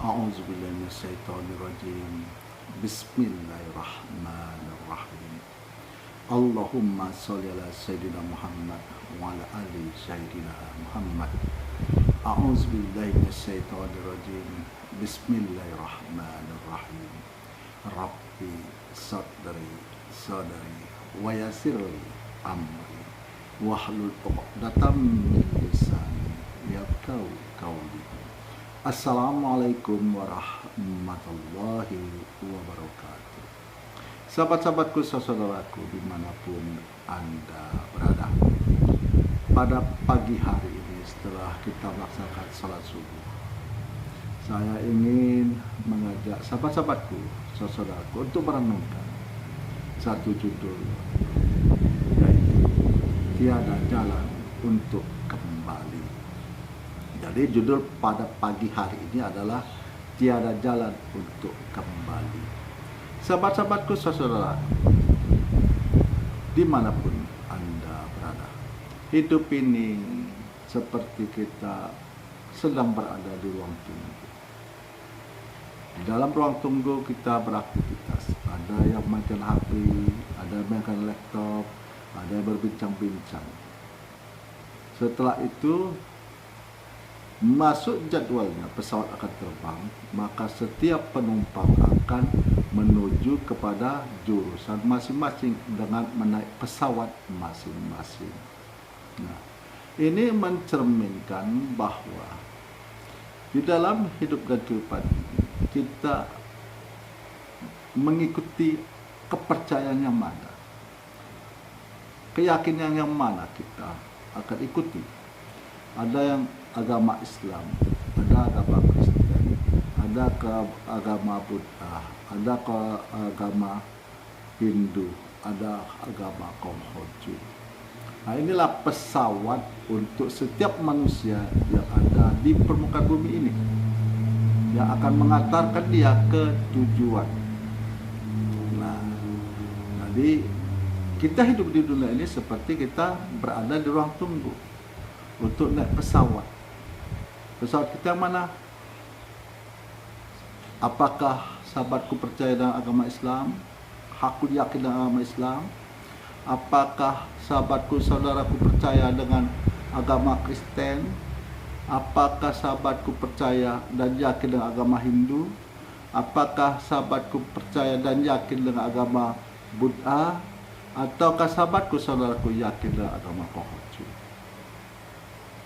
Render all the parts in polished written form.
A'udzubillahi minasyaitonirrajim. Bismillahirrahmanirrahim. Allahumma sholli ala sayyidina Muhammad wa ala ali sayyidina Muhammad. A'udzubillahi minasyaitonirrajim. Bismillahirrahmanirrahim. Rabbi sadri wa yassirli amri wahlul 'uqdatam min lisani yafqahu qawli. Assalamualaikum warahmatullahi wabarakatuh. Sahabat-sahabatku, saudaraku dimanapun Anda berada, pada pagi hari ini setelah kita melaksanakan salat subuh, saya ingin mengajak sahabat-sahabatku, saudaraku untuk merenungkan satu judul, yaitu tiada jalan untuk kembali. Jadi judul pada pagi hari ini adalah tiada jalan untuk kembali. Sahabat-sahabatku, saudaraku dimanapun Anda berada, hidup ini seperti kita sedang berada di ruang tunggu. Di dalam ruang tunggu kita beraktivitas, ada yang main HP, ada yang main laptop, ada yang berbincang-bincang. Setelah itu masuk jadwalnya pesawat akan terbang, maka setiap penumpang akan menuju kepada jurusan masing-masing dengan menaik pesawat masing-masing. Nah, ini mencerminkan bahwa di dalam hidup dan kehidupan ini kita mengikuti kepercayaan yang mana, keyakinan yang mana kita akan ikuti. Ada yang agama Islam, ada agama Kristen, ada ke agama Buddha, ada ke agama Hindu, ada agama Konghucu. Nah, inilah pesawat untuk setiap manusia yang ada di permukaan bumi ini, yang akan mengantarkan dia ke tujuan. Nah, jadi kita hidup di dunia ini seperti kita berada di ruang tunggu untuk naik pesawat. Pesawat kita yang mana? Apakah sahabatku percaya dengan agama Islam? Aku yakin dengan agama Islam? Apakah sahabatku, saudaraku percaya dengan agama Kristen? Apakah sahabatku percaya dan yakin dengan agama Hindu? Apakah sahabatku percaya dan yakin dengan agama Buddha? Ataukah sahabatku, saudaraku yakin dengan agama Konghucu?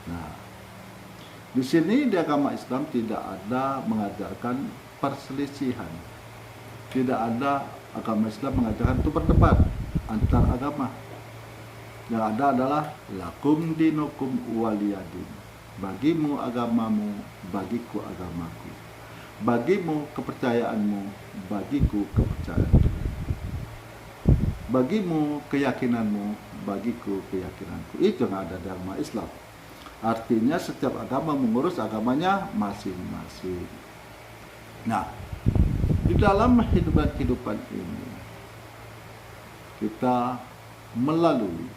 Nah, di sini di agama Islam tidak ada mengajarkan perselisihan. Tidak ada agama Islam mengajarkan itu berdebat antar agama. Yang ada adalah lakum dinukum waliyadin. Bagimu agamamu, bagiku agamaku. Bagimu kepercayaanmu, bagiku kepercayaanku. Bagimu keyakinanmu, bagiku keyakinanku. Itu yang ada di agama Islam. Artinya setiap agama mengurus agamanya masing-masing. Nah, di dalam hidup dan kehidupan ini kita melalui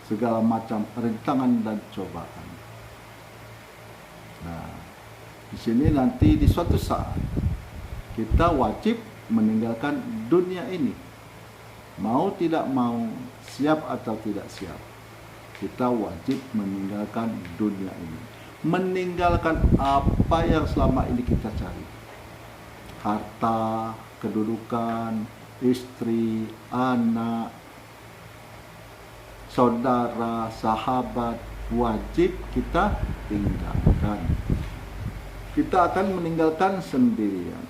segala macam rintangan dan cobaan. Nah, di sini nanti di suatu saat kita wajib meninggalkan dunia ini. Mau tidak mau, siap atau tidak siap, kita wajib meninggalkan dunia ini. Meninggalkan apa yang selama ini kita cari. Harta, kedudukan, istri, anak, saudara, sahabat, wajib kita tinggalkan. Kita akan meninggalkan sendirian.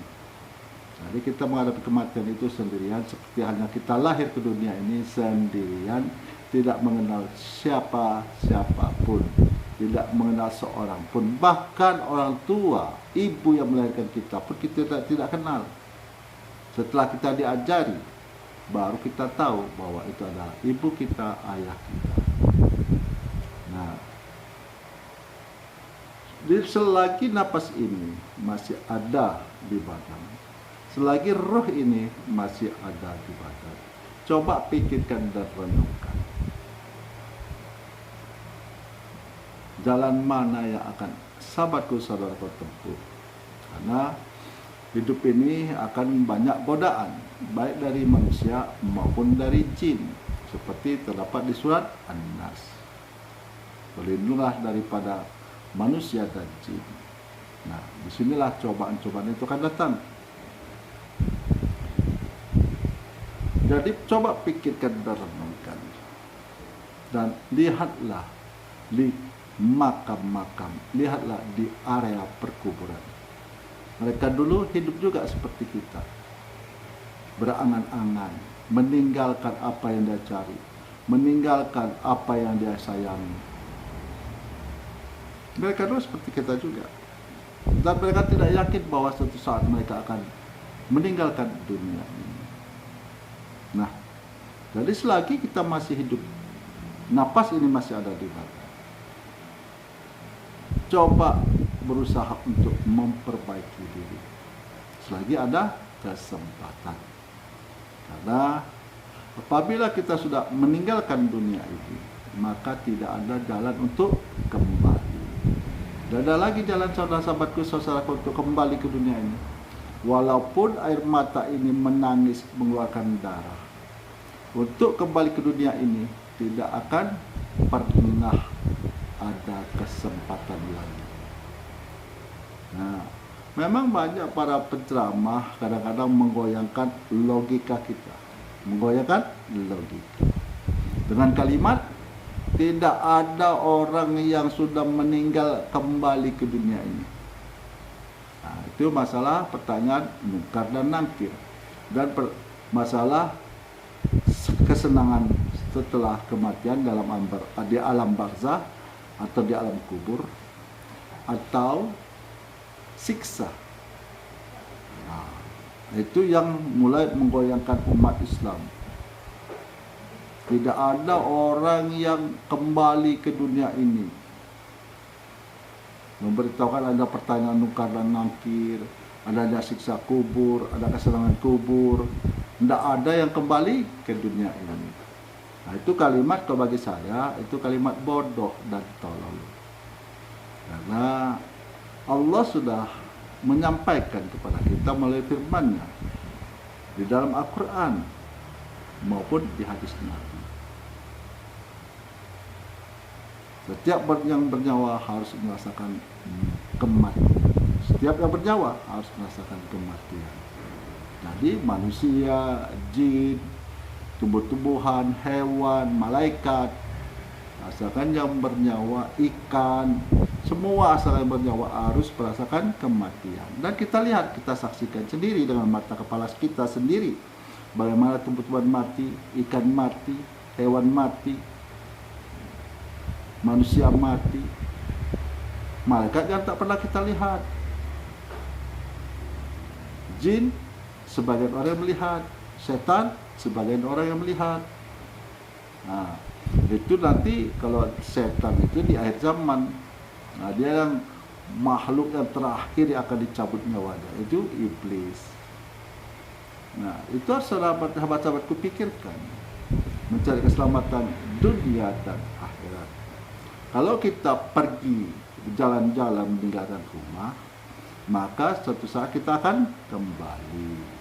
Jadi kita menghadapi kematian itu sendirian, seperti halnya kita lahir ke dunia ini sendirian, tidak mengenal siapapun, tidak mengenal seorang pun, bahkan orang tua, ibu yang melahirkan kita pun kita tidak kenal. Setelah kita diajari, baru kita tahu bahwa itu adalah ibu kita, ayah kita. Nah, selagi napas ini masih ada di badan, selagi roh ini masih ada di badan, coba pikirkan dan renungkan. Jalan mana yang akan sahabatku, saudaraku tempuh Karena hidup ini akan banyak godaan, baik dari manusia maupun dari jin, seperti terdapat di surat An-Nas. Berlindunglah daripada manusia dan jin. Nah, disinilah cobaan-cobaan itu akan datang. Jadi coba pikirkan dan renungkan. Dan lihatlah di makam-makam, lihatlah di area perkuburan. Mereka dulu hidup juga seperti kita, berangan-angan, meninggalkan apa yang dia cari, meninggalkan apa yang dia sayangi. Mereka dulu seperti kita juga, dan mereka tidak yakin bahwa suatu saat mereka akan meninggalkan dunia ini. Nah, jadi selagi kita masih hidup, napas ini masih ada di badan, coba berusaha untuk memperbaiki diri selagi ada kesempatan. Karena apabila kita sudah meninggalkan dunia ini, maka tidak ada jalan untuk kembali. Tidak ada lagi jalan saudara-sahabatku, saudaraku, untuk kembali ke dunia ini. Walaupun air mata ini menangis mengeluarkan darah, untuk kembali ke dunia ini tidak akan pernah ada kesempatan lagi. Nah, memang banyak para penceramah kadang-kadang menggoyangkan logika kita, menggoyangkan logika dengan kalimat tidak ada orang yang sudah meninggal kembali ke dunia ini. Nah, itu masalah pertanyaan mungkar dan nakir, dan masalah kesenangan setelah kematian di alam barzah atau di alam kubur, atau siksa. Nah, itu yang mulai menggoyangkan umat Islam. Tidak ada orang yang kembali ke dunia ini. Memberitahukan ada pertanyaan mungkar dan nakir, adanya siksa kubur, ada kesenangan kubur. Tidak ada yang kembali ke dunia ini. Nah, itu kalimat kalau bagi saya itu kalimat bodoh dan tolol. Karena Allah sudah menyampaikan kepada kita melalui firman-Nya di dalam Al-Quran maupun di hadis Nabi. Setiap yang bernyawa harus merasakan kematian. Setiap yang bernyawa harus merasakan kematian. Jadi manusia, jin, tumbuh-tumbuhan, hewan, malaikat, asalkan yang bernyawa, ikan, semua asalkan bernyawa harus merasakan kematian. Dan kita lihat, kita saksikan sendiri dengan mata kepala kita sendiri bagaimana tumbuh-tumbuhan mati, ikan mati, hewan mati, manusia mati, malaikat yang tak pernah kita lihat, jin sebagian orang yang melihat, setan sebagian orang yang melihat. Nah, itu nanti kalau setan itu di akhir zaman, nah dia yang makhluk yang terakhir yang akan dicabut nyawanya, itu iblis. Nah, itu harus sahabat-sahabatku pikirkan, mencari keselamatan dunia dan akhirat. Kalau kita pergi jalan-jalan meninggalkan rumah, maka suatu saat kita akan kembali.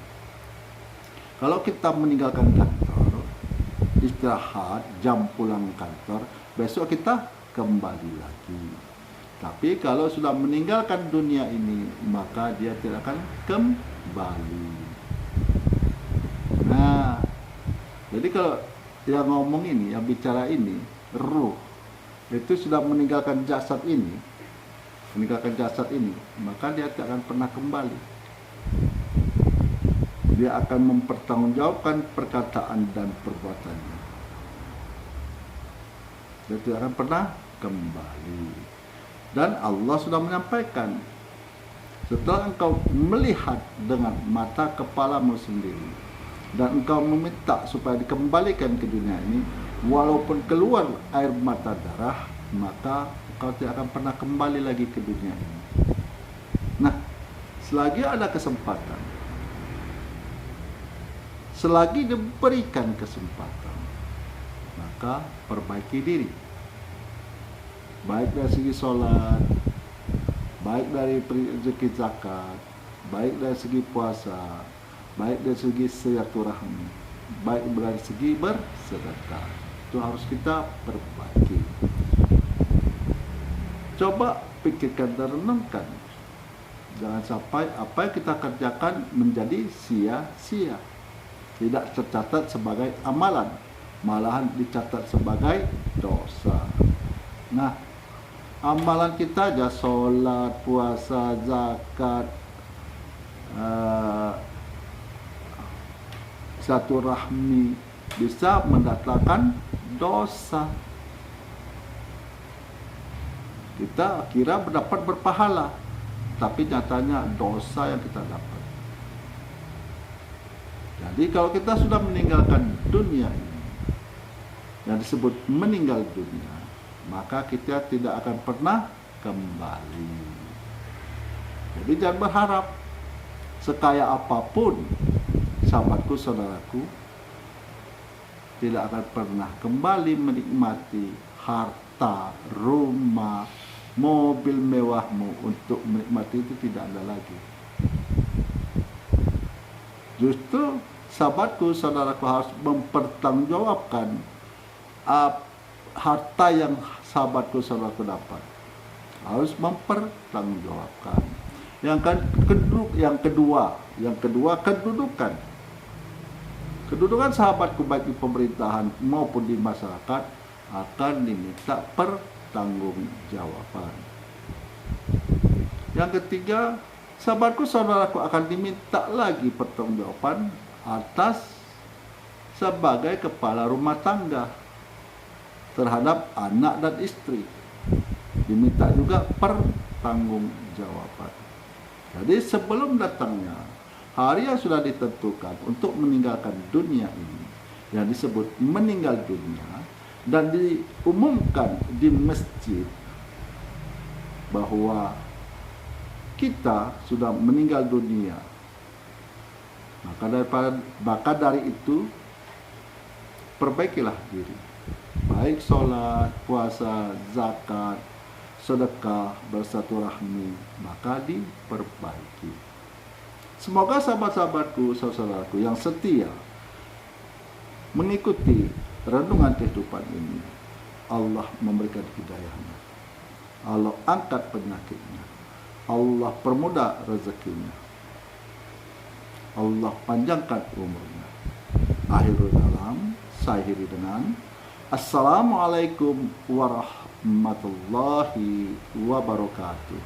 Kalau kita meninggalkan kantor, istirahat, jam pulang kantor, besok kita kembali lagi. Tapi kalau sudah meninggalkan dunia ini, maka dia tidak akan kembali. Nah, jadi kalau yang ngomong ini, yang bicara ini, ruh, itu sudah meninggalkan jasad ini, maka dia tidak akan pernah kembali. Dia akan mempertanggungjawabkan perkataan dan perbuatannya. Dia tidak akan pernah kembali. Dan Allah sudah menyampaikan, setelah engkau melihat dengan mata kepalamu sendiri, dan engkau meminta supaya dikembalikan ke dunia ini, walaupun keluar air mata darah, maka engkau tidak akan pernah kembali lagi ke dunia ini. Nah, selagi ada kesempatan, selagi diberikan kesempatan, maka perbaiki diri, baik dari segi sholat, baik dari rezeki zakat, baik dari segi puasa, baik dari segi silaturahmi, baik dari segi bersedekah. Itu harus kita perbaiki. Coba pikirkan dan renungkan. Jangan sampai apa yang kita kerjakan menjadi sia-sia. Tidak tercatat sebagai amalan, malahan dicatat sebagai dosa. Nah, amalan kita aja, sholat, puasa, zakat, silaturahmi, bisa mendatangkan dosa. Kita kira mendapat berpahala, tapi nyatanya dosa yang kita dapat. Jadi kalau kita sudah meninggalkan dunia ini, yang disebut meninggal dunia, maka kita tidak akan pernah kembali. Jadi jangan berharap sekaya apapun sahabatku, saudaraku, tidak akan pernah kembali menikmati harta, rumah, mobil mewahmu. Untuk menikmati itu tidak ada lagi. Justru sahabatku, saudaraku harus mempertanggungjawabkan harta yang sahabatku, saudaraku dapat. Harus mempertanggungjawabkan. Yang kedua, kedudukan. Kedudukan sahabatku baik di pemerintahan maupun di masyarakat akan diminta pertanggungjawaban. Yang ketiga, sahabatku, saudaraku akan diminta lagi pertanggungjawaban atas sebagai kepala rumah tangga terhadap anak dan istri. Diminta juga pertanggungjawaban. Jadi sebelum datangnya hari yang sudah ditentukan untuk meninggalkan dunia ini, yang disebut meninggal dunia, dan diumumkan di masjid bahwa kita sudah meninggal dunia, maka dari itu perbaikilah diri, baik sholat, puasa, zakat, sedekah, bersilaturahmi, maka diperbaiki. Semoga sahabat-sahabatku, saudaraku yang setia mengikuti renungan kehidupan ini, Allah memberikan hidayahnya, Allah angkat penyakitnya, Allah permudah rezekinya, Allah panjangkan umurnya. Akhirul kalam, saya akhiri dengan Assalamualaikum warahmatullahi wabarakatuh.